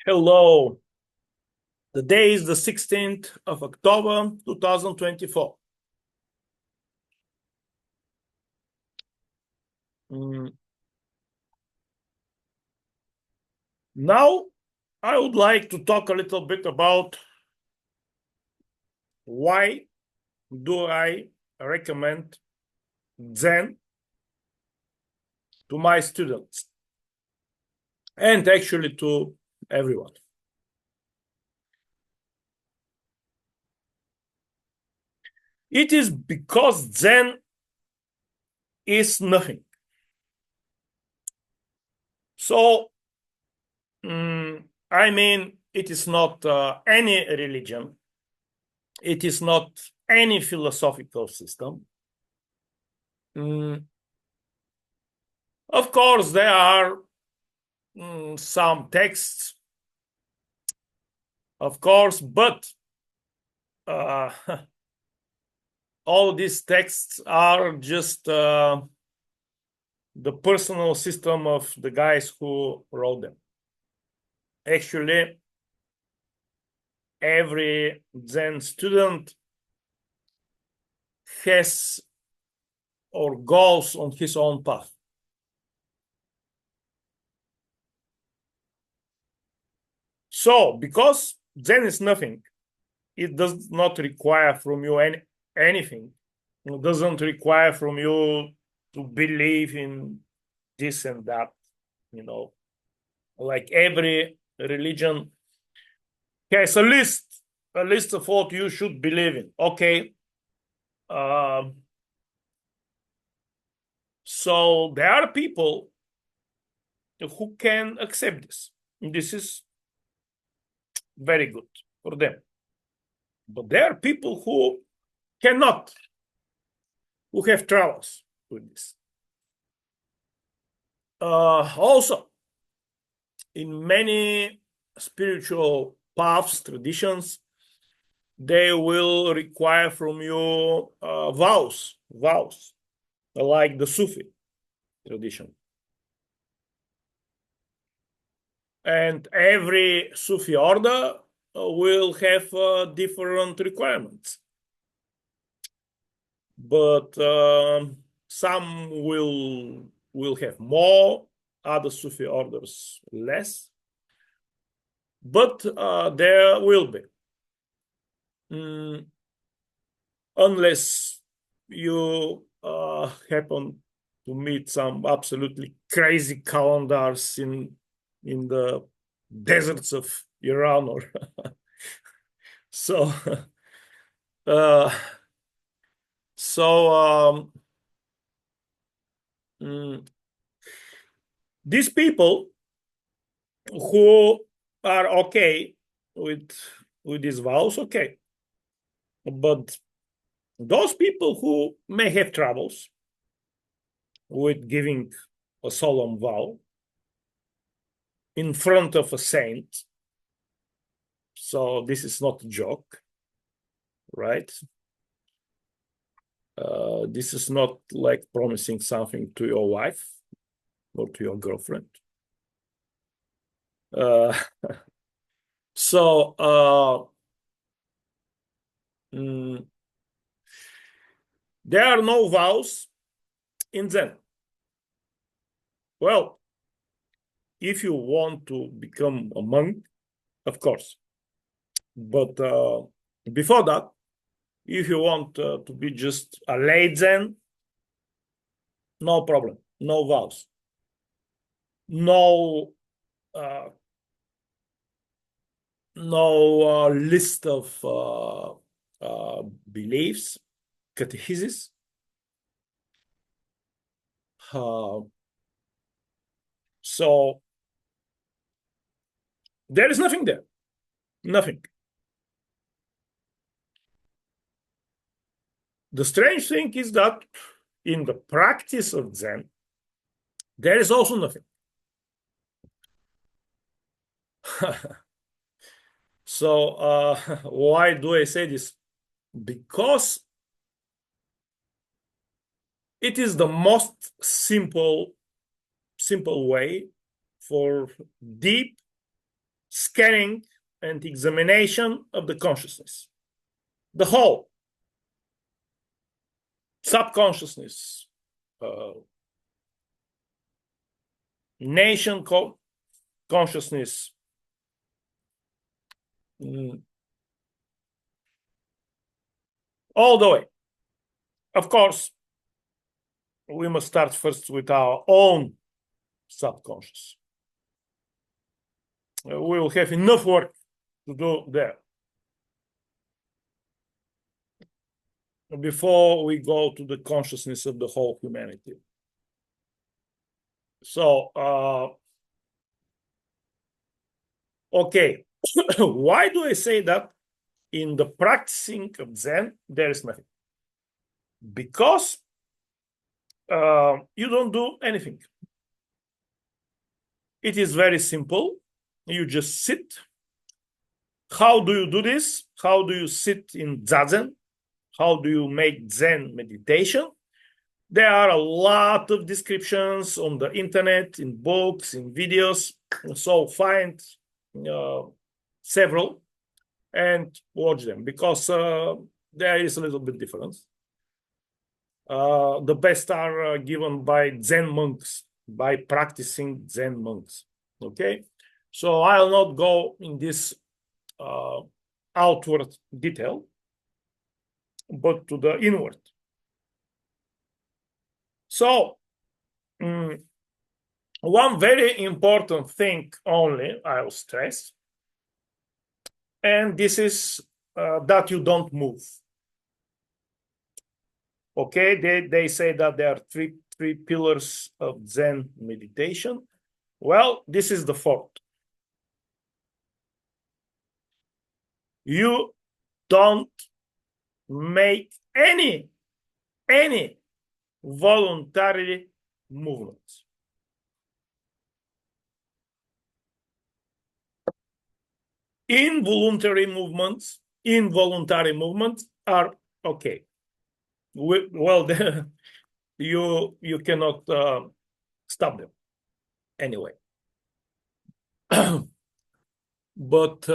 Hello. The day is the 16th of October, 2024. Now, I would like to talk a little bit about why do I recommend Zen to my students and actually to everyone. It is because Zen is nothing. So, it is not any religion. It is not any philosophical system. Of course, there are some texts, of course, but uh, all these texts are just the personal system of the guys who wrote them. Actually, every Zen student has or goes on his own path. So, because Zen is nothing, it does not require from you anything. It doesn't require from you to believe in this and that, like every religion has a list of what you should believe in. Okay. So there are people who can accept this. This is very good for them. But there are people who cannot, who have troubles with this. Also, in many spiritual paths, traditions, they will require from you vows, like the Sufi tradition. And every Sufi order will have different requirements. But some will have more, other Sufi orders less. But there will be. Unless you happen to meet some absolutely crazy calendars in the deserts of Iran or so. uh, so these people who are okay with these vows, okay, but those people who may have troubles with giving a solemn vow in front of a saint, so this is not a joke, right? This is not like promising something to your wife or to your girlfriend. So there are no vows in Zen. Well, if you want to become a monk, of course. But before that, if you want to be just a lay Zen, no problem, no vows, no list of beliefs, catechesis. So there is nothing there, nothing. The strange thing is that in the practice of Zen, there is also nothing. So why do I say this? Because it is the most simple way for deep scanning and examination of the consciousness, the whole subconsciousness, nation consciousness, all the way. Of course, we must start first with our own subconscious. We will have enough work to do there before we go to the consciousness of the whole humanity. So, okay, why do I say that in the practicing of Zen, there is nothing? Because you don't do anything. It is very simple. You just sit. How do you do this? How do you sit in Zazen? How do you make Zen meditation? There are a lot of descriptions on the internet, in books, in videos. So find several and watch them, because there is a little bit difference. The best are given by Zen monks, by practicing Zen monks. Okay, so I'll not go in this outward detail, but to the inward. So, one very important thing only I'll stress, and this is that you don't move. Okay, they say that there are three pillars of Zen meditation. Well, this is the fourth. You don't make any voluntary movements. Involuntary movements are okay. Well, you cannot stop them anyway. But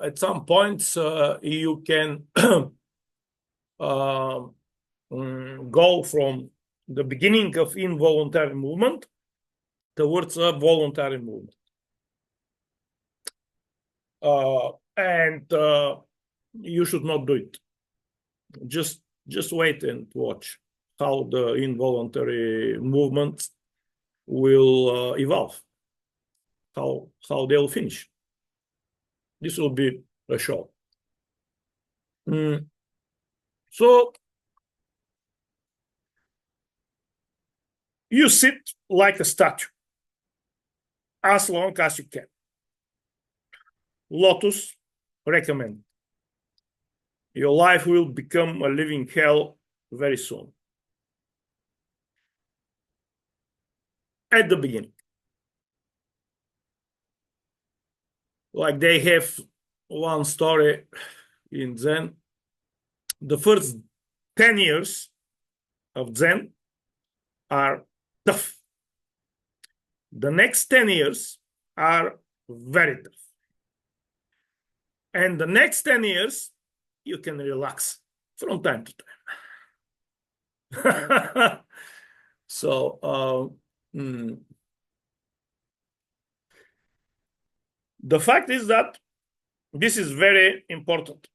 at some points you can go from the beginning of involuntary movement towards a voluntary movement. And you should not do it. Just wait and watch how the involuntary movements will evolve, how they'll finish. This will be a show. So you sit like a statue as long as you can. Lotus recommend. Your life will become a living hell very soon. At the beginning. Like they have one story in Zen. The first 10 years of Zen are tough. The next 10 years are very tough. And the next 10 years, you can relax from time to time. So, the fact is that this is very important,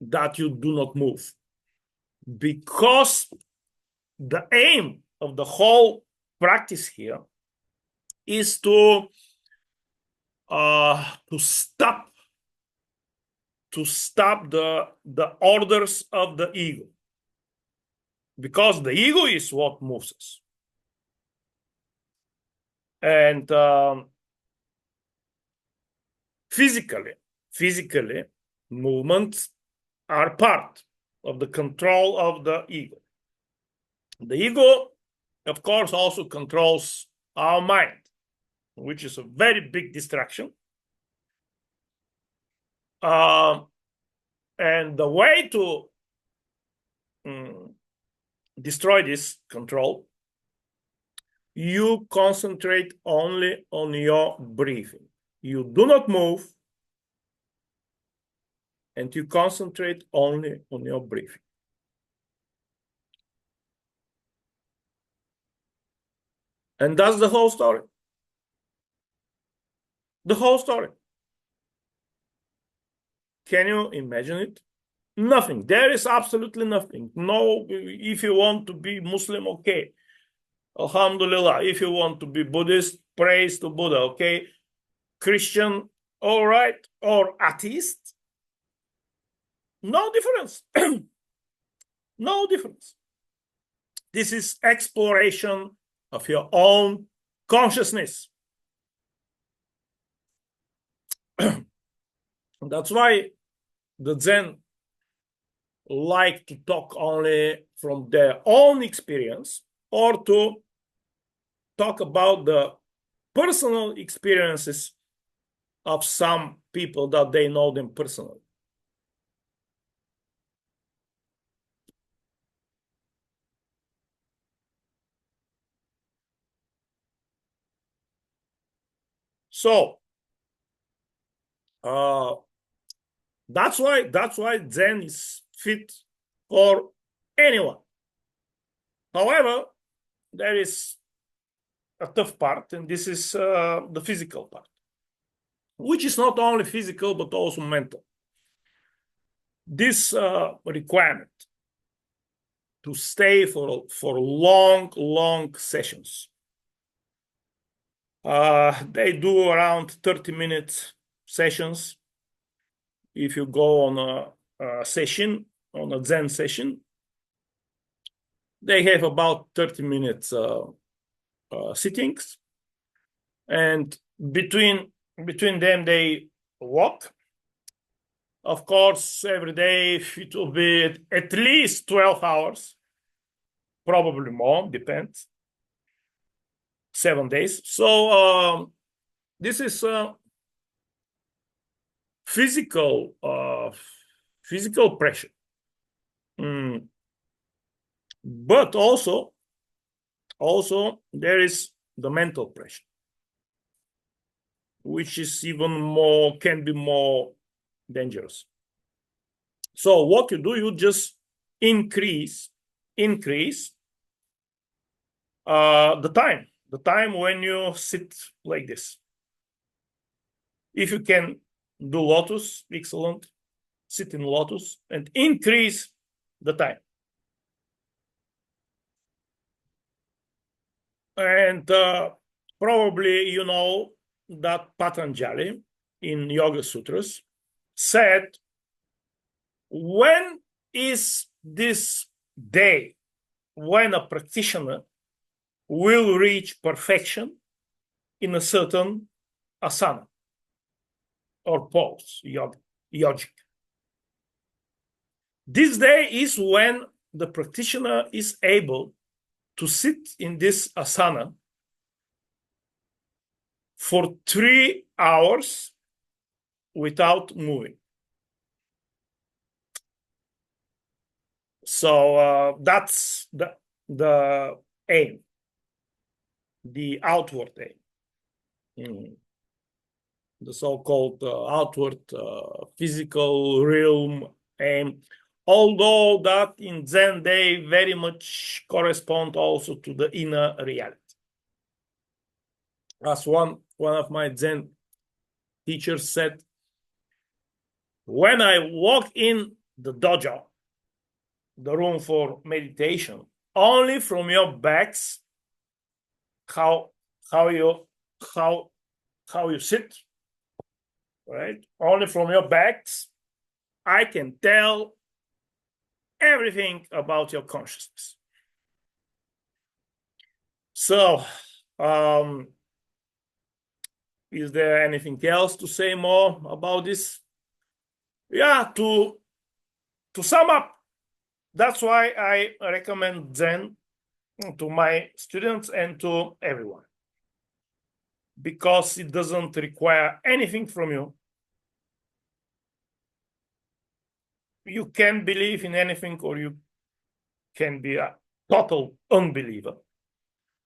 that you do not move, because the aim of the whole practice here is to stop the orders of the ego, because the ego is what moves us. And physically movements are part of the control of the ego. The ego, of course, also controls our mind, which is a very big distraction. And the way to destroy this control, you concentrate only on your breathing. You do not move, and you concentrate only on your breathing. And that's the whole story. The whole story. Can you imagine it? Nothing. There is absolutely nothing. No, if you want to be Muslim, okay. Alhamdulillah. If you want to be Buddhist, praise to Buddha, okay. Christian, all right. Or atheist, no difference. No difference. This is exploration of your own consciousness. That's why the Zen like to talk only from their own experience, or to talk about the personal experiences of some people that they know them personally. So that's why Zen is fit for anyone. However, there is a tough part, and this is the physical part, which is not only physical but also mental. This requirement to stay for long sessions. They do around 30-minute sessions. If you go on a session, on a Zen session, they have about 30 minutes sittings, and between them they walk. Of course, every day it will be at least 12 hours, probably more, depends. 7 days. So this is physical pressure. But also there is the mental pressure, which is can be more dangerous. So what you do, you just increase the time when you sit like this. If you can do lotus, excellent. Sit in lotus and increase the time. And probably you know that Patanjali in Yoga Sutras said, when is this day when a practitioner will reach perfection in a certain asana or pose, yogic? This day is when the practitioner is able to sit in this asana for 3 hours without moving. So that's the aim, the outward aim, the so-called outward physical realm aim. Although that in Zen they very much correspond also to the inner reality. As one of my Zen teachers said, when I walk in the dojo, the room for meditation, only from your backs, how you sit, right? Only from your backs, I can tell everything about your consciousness. So, is there anything else to say more about this? Yeah, to sum up, that's why I recommend Zen to my students and to everyone, because it doesn't require anything from you. You can believe in anything, or you can be a total unbeliever.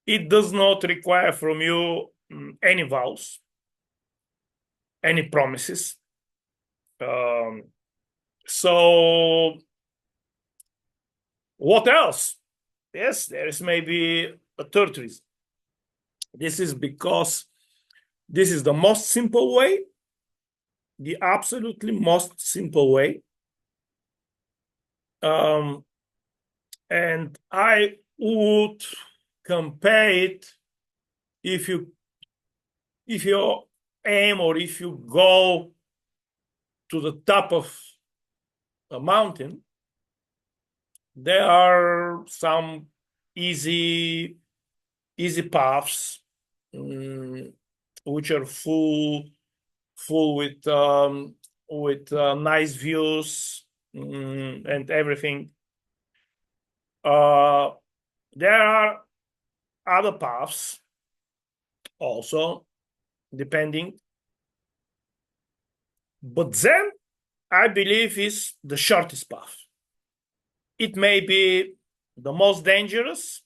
It does not require from you any vows. any promises. So what else? Yes, there is maybe a third reason. This is because this is the most simple way, the absolutely most simple way. And I would compare it, if you aim, or if you go to the top of a mountain, there are some easy paths, which are full with nice views, and everything. There are other paths also, depending, but Zen, I believe, is the shortest path. It may be the most dangerous,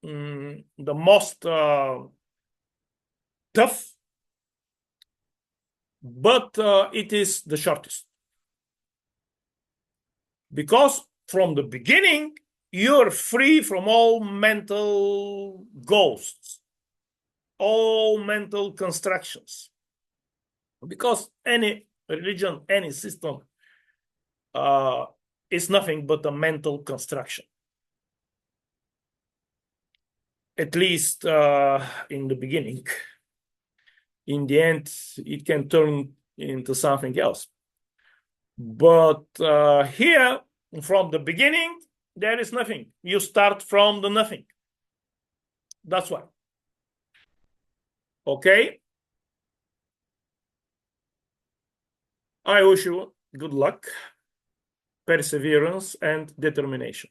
the most tough, but it is the shortest, because from the beginning you're free from all mental ghosts, all mental constructions, because any religion, any system is nothing but a mental construction, at least in the beginning. In the end, it can turn into something else. But here, from the beginning, there is nothing. You start from the nothing. That's why. Okay? I wish you good luck, perseverance, and determination.